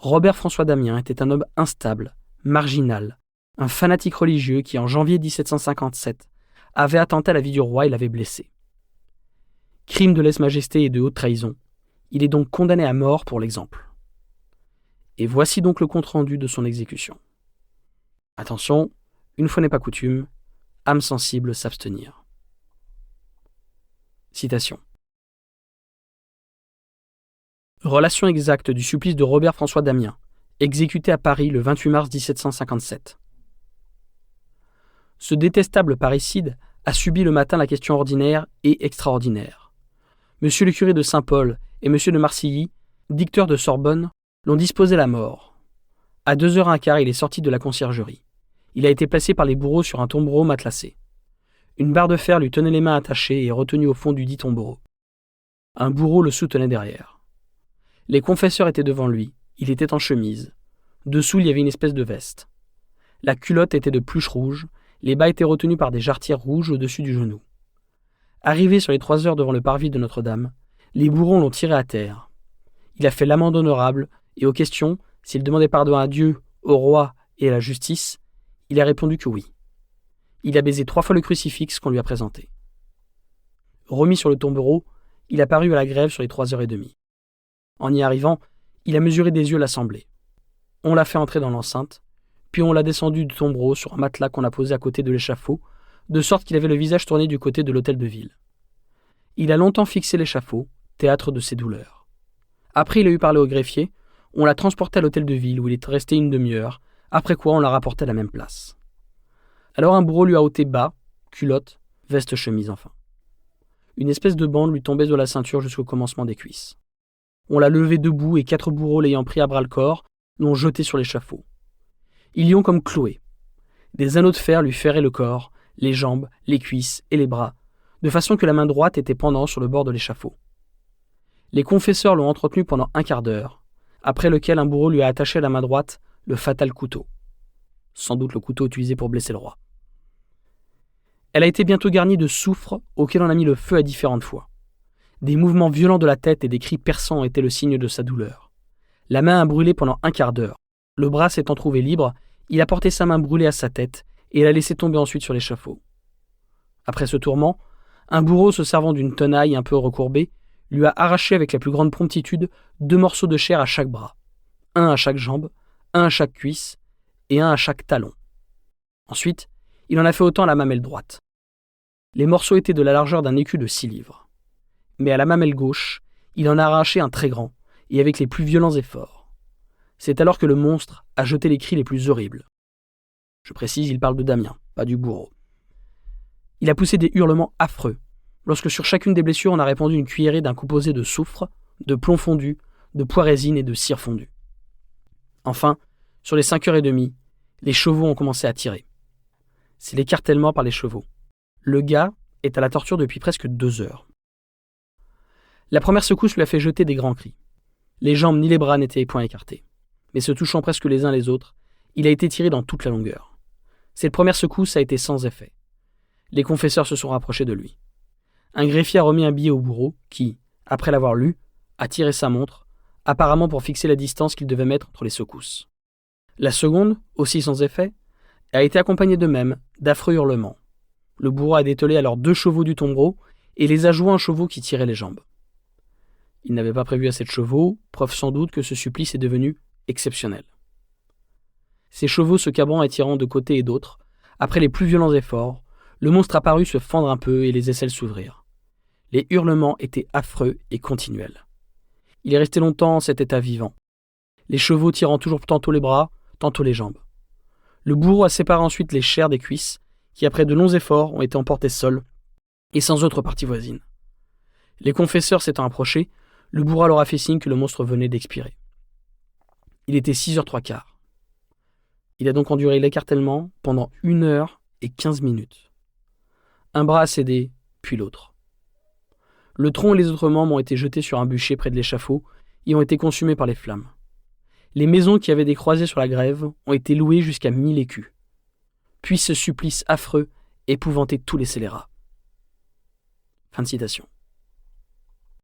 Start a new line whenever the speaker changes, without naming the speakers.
Robert-François Damien était un homme instable, marginal, un fanatique religieux qui, en janvier 1757, avait attenté à la vie du roi et l'avait blessé. Crime de lèse-majesté et de haute trahison, il est donc condamné à mort pour l'exemple. Et voici donc le compte-rendu de son exécution. Attention, une fois n'est pas coutume, âme sensible s'abstenir. Citation. Relation exacte du supplice de Robert-François Damien, exécuté à Paris le 28 mars 1757. Ce détestable parricide a subi le matin la question ordinaire et extraordinaire. Monsieur le curé de Saint-Paul et monsieur de Marcilly, dicteur de Sorbonne, l'ont disposé la mort. À 2h15, il est sorti de la conciergerie. Il a été placé par les bourreaux sur un tombereau matelassé. Une barre de fer lui tenait les mains attachées et retenues au fond du dit tombereau. Un bourreau le soutenait derrière. Les confesseurs étaient devant lui. Il était en chemise. Dessous, il y avait une espèce de veste. La culotte était de pluche rouge. Les bas étaient retenus par des jarretières rouges au-dessus du genou. Arrivé sur les 3 heures devant le parvis de Notre-Dame, les bourreaux l'ont tiré à terre. Il a fait l'amende honorable et aux questions, s'il demandait pardon à Dieu, au roi et à la justice, il a répondu que oui. Il a baisé 3 fois le crucifix qu'on lui a présenté. Remis sur le tombereau, il a paru à la grève sur les 3h30. En y arrivant, il a mesuré des yeux l'assemblée. On l'a fait entrer dans l'enceinte, puis on l'a descendu du tombereau sur un matelas qu'on a posé à côté de l'échafaud, de sorte qu'il avait le visage tourné du côté de l'hôtel de ville. Il a longtemps fixé l'échafaud, théâtre de ses douleurs. Après, il a eu parlé au greffier, on l'a transporté à l'hôtel de ville où il est resté une demi-heure, après quoi on l'a rapporté à la même place. Alors un bourreau lui a ôté bas, culotte, veste, chemise enfin. Une espèce de bande lui tombait de la ceinture jusqu'au commencement des cuisses. On l'a levé debout et 4 bourreaux l'ayant pris à bras-le-corps l'ont jeté sur l'échafaud. Ils y ont comme cloué. Des anneaux de fer lui ferraient le corps, les jambes, les cuisses et les bras, de façon que la main droite était pendant sur le bord de l'échafaud. Les confesseurs l'ont entretenu pendant un quart d'heure, après lequel un bourreau lui a attaché à la main droite le fatal couteau. Sans doute le couteau utilisé pour blesser le roi. Elle a été bientôt garnie de soufre auquel on a mis le feu à différentes fois. Des mouvements violents de la tête et des cris perçants étaient le signe de sa douleur. La main a brûlé pendant un quart d'heure. Le bras s'étant trouvé libre, il a porté sa main brûlée à sa tête et l'a laissé tomber ensuite sur l'échafaud. Après ce tourment, un bourreau se servant d'une tenaille un peu recourbée lui a arraché avec la plus grande promptitude 2 morceaux de chair à chaque bras, un à chaque jambe, un à chaque cuisse et un à chaque talon. Ensuite, il en a fait autant à la mamelle droite. Les morceaux étaient de la largeur d'un écu de 6 livres. Mais à la mamelle gauche, il en a arraché un très grand, et avec les plus violents efforts. C'est alors que le monstre a jeté les cris les plus horribles. Je précise, il parle de Damien, pas du bourreau. Il a poussé des hurlements affreux, lorsque sur chacune des blessures on a répandu une cuillerée d'un composé de soufre, de plomb fondu, de poirésine et de cire fondue. Enfin, sur les 5h30, les chevaux ont commencé à tirer. C'est l'écartèlement par les chevaux. Le gars est à la torture depuis presque 2 heures. La première secousse lui a fait jeter des grands cris. Les jambes ni les bras n'étaient point écartés. Mais se touchant presque les uns les autres, il a été tiré dans toute la longueur. Cette première secousse a été sans effet. Les confesseurs se sont rapprochés de lui. Un greffier a remis un billet au bourreau qui, après l'avoir lu, a tiré sa montre, apparemment pour fixer la distance qu'il devait mettre entre les secousses. La seconde, aussi sans effet, a été accompagnée de même d'affreux hurlements. Le bourreau a dételé alors 2 chevaux du tombereau et les a joués en chevaux qui tiraient les jambes. Il n'avait pas prévu assez de chevaux, preuve sans doute que ce supplice est devenu exceptionnel. Ces chevaux se cabrant et tirant de côté et d'autre, après les plus violents efforts, le monstre a paru se fendre un peu et les aisselles s'ouvrir. Les hurlements étaient affreux et continuels. Il est resté longtemps en cet état vivant, les chevaux tirant toujours tantôt les bras, tantôt les jambes. Le bourreau a séparé ensuite les chairs des cuisses, qui après de longs efforts ont été emportées seules et sans autre partie voisine. Les confesseurs s'étant approchés, le bourreau leur a fait signe que le monstre venait d'expirer. Il était 6h15. Il a donc enduré l'écartèlement pendant 1h15. Un bras a cédé, puis l'autre. Le tronc et les autres membres ont été jetés sur un bûcher près de l'échafaud et ont été consumés par les flammes. Les maisons qui avaient des croisées sur la grève ont été louées jusqu'à 1000 écus. Puis ce supplice affreux épouvantait tous les scélérats. Fin de citation.